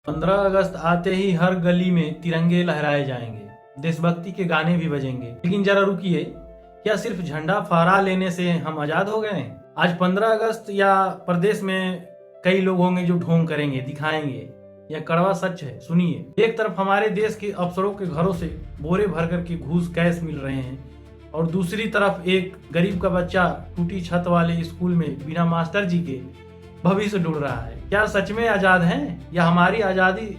15 अगस्त आते ही हर गली में तिरंगे लहराए जाएंगे, देशभक्ति के गाने भी बजेंगे। लेकिन जरा रुकिए, क्या सिर्फ झंडा फहरा लेने से हम आजाद हो गए? आज 15 अगस्त या प्रदेश में कई लोग होंगे जो ढोंग करेंगे, दिखाएंगे। यह कड़वा सच है, सुनिए। एक तरफ हमारे देश के अफसरों के घरों से बोरे भर कर के घूस कैश मिल रहे हैं और दूसरी तरफ एक गरीब का बच्चा टूटी छत वाले स्कूल में बिना मास्टर जी के भविष्य ढूंढ रहा है। क्या सच में आजाद हैं या हमारी आजादी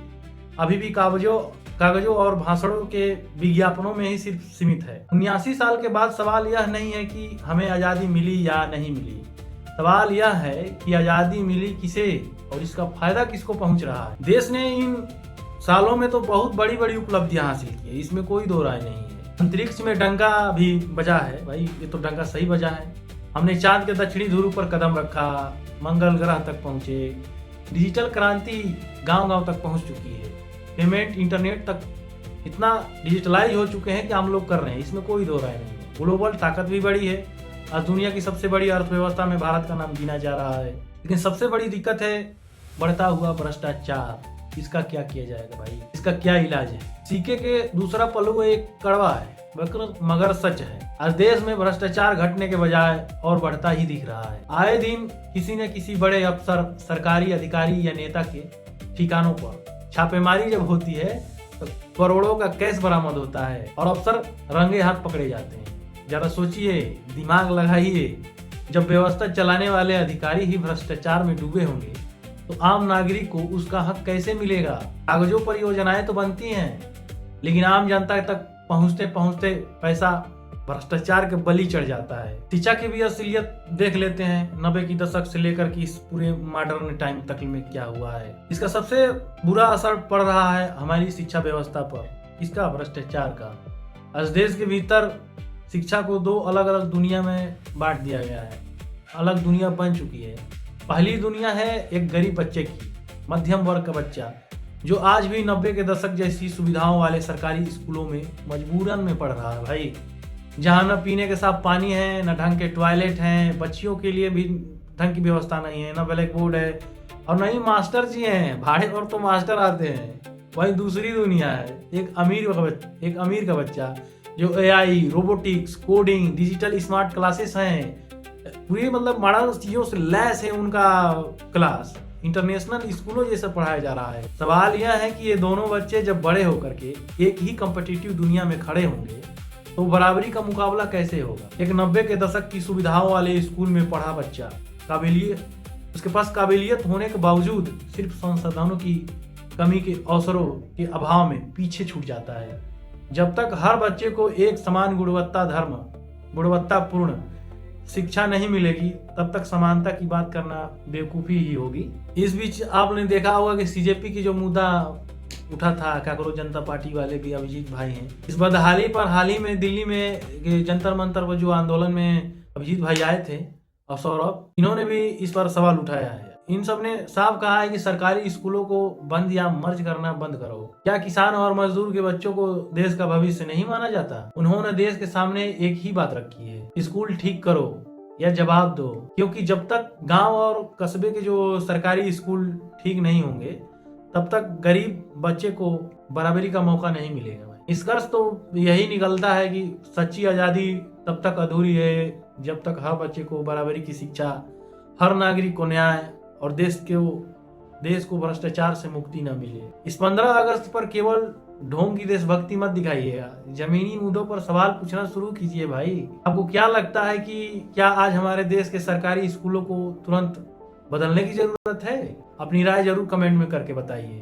अभी भी कागजों और भाषणों के विज्ञापनों में ही सिर्फ सीमित है? 79 साल के बाद सवाल यह नहीं है कि हमें आजादी मिली या नहीं मिली, सवाल यह है कि आजादी मिली किसे और इसका फायदा किसको पहुंच रहा है। देश ने इन सालों में तो बहुत बड़ी बड़ी उपलब्धियां हासिल की है, इसमें कोई दो राय नहीं है। अंतरिक्ष में डंका भी बजा है भाई, ये तो डंका सही बजा है। हमने चांद के दक्षिणी ध्रुव पर कदम रखा, मंगल ग्रह तक पहुंचे, डिजिटल क्रांति गांव-गांव तक पहुंच चुकी है, पेमेंट इंटरनेट तक इतना डिजिटलाइज हो चुके हैं कि हम लोग कर रहे हैं, इसमें कोई दो राय नहीं है। ग्लोबल ताकत भी बढ़ी है, आज दुनिया की सबसे बड़ी अर्थव्यवस्था में भारत का नाम गिना जा रहा है। लेकिन सबसे बड़ी दिक्कत है बढ़ता हुआ भ्रष्टाचार। इसका क्या किया जाएगा भाई, इसका क्या इलाज है? सिक्के के दूसरा पहलू एक कड़वा है मगर सच है। आज देश में भ्रष्टाचार घटने के बजाय और बढ़ता ही दिख रहा है। आए दिन किसी न किसी बड़े अफसर, सरकारी अधिकारी या नेता के ठिकानों पर छापेमारी जब होती है तो करोड़ों का कैश बरामद होता है और अफसर रंगे हाथ पकड़े जाते हैं। जरा सोचिए, दिमाग लगाइए, जब व्यवस्था चलाने वाले अधिकारी ही भ्रष्टाचार में डूबे होंगे तो आम नागरिक को उसका हक कैसे मिलेगा? कागजों पर योजनाएं तो बनती हैं, लेकिन आम जनता तक पहुंचते पहुंचते पैसा भ्रष्टाचार के बलि चढ़ जाता है। शिक्षा की भी असलियत देख लेते हैं। 90 की दशक से लेकर के इस पूरे मॉडर्न टाइम तक में क्या हुआ है, इसका सबसे बुरा असर पड़ रहा है हमारी शिक्षा व्यवस्था पर, इसका भ्रष्टाचार का। आज देश के भीतर शिक्षा को दो अलग अलग दुनिया में बांट दिया गया है, अलग दुनिया बन चुकी है। पहली दुनिया है एक गरीब बच्चे की, मध्यम वर्ग का बच्चा जो आज भी 90 के दशक जैसी सुविधाओं वाले सरकारी स्कूलों में मजबूरन में पढ़ रहा है भाई, जहाँ न पीने के साफ पानी है, न ढंग के टॉयलेट हैं, बच्चियों के लिए भी ढंग की व्यवस्था नहीं है, न ब्लैक बोर्ड है और न ही मास्टर जी हैं, भाड़े पर तो मास्टर आते हैं। वही दूसरी दुनिया है एक अमीर का बच्चा जो AI, robotics, coding, digital smart classes हैं, पूरी मतलब मॉडर्न चीजों से लैस है उनका क्लास, इंटरनेशनल स्कूलों जैसा पढ़ाया जा रहा है। सवाल यह है कि ये दोनों बच्चे जब बड़े होकर के एक ही कॉम्पिटिटिव दुनिया में खड़े होंगे तो बराबरी का मुकाबला कैसे होगा? एक 90 के दशक की सुविधाओं वाले स्कूल में पढ़ा बच्चा उसके पास काबिलियत होने के बावजूद सिर्फ संसाधनों की कमी के अवसरों के अभाव में पीछे छूट जाता है। जब तक हर बच्चे को एक समान गुणवत्तापूर्ण शिक्षा नहीं मिलेगी तब तक समानता की बात करना बेवकूफी ही होगी। इस बीच आपने देखा होगा कि CJP की जो मुद्दा उठा था, कांग्रेस जनता पार्टी वाले भी अभिजीत भाई हैं, इस बदहाली पर हाल ही में दिल्ली में जंतर मंतर पर जो आंदोलन में अभिजीत भाई आए थे और सौरभ, इन्होंने भी इस पर सवाल उठाया है। इन सब ने साफ कहा है कि सरकारी स्कूलों को बंद या मर्ज करना बंद करो। क्या किसान और मजदूर के बच्चों को देश का भविष्य नहीं माना जाता? उन्होंने देश के सामने एक ही बात रखी है, स्कूल ठीक करो या जवाब दो, क्योंकि जब तक गांव और कस्बे के जो सरकारी स्कूल ठीक नहीं होंगे तब तक गरीब बच्चे को बराबरी का मौका नहीं मिलेगा। निष्कर्ष तो यही निकलता है कि सच्ची आजादी तब तक अधूरी है जब तक हर बच्चे को बराबरी की शिक्षा, हर नागरिक को न्याय और देश को भ्रष्टाचार से मुक्ति न मिले। इस 15 अगस्त पर केवल ढोंग की देशभक्ति मत दिखाइएगा, जमीनी मुद्दों पर सवाल पूछना शुरू कीजिए भाई। आपको क्या लगता है कि क्या आज हमारे देश के सरकारी स्कूलों को तुरंत बदलने की जरूरत है? अपनी राय जरूर कमेंट में करके बताइए।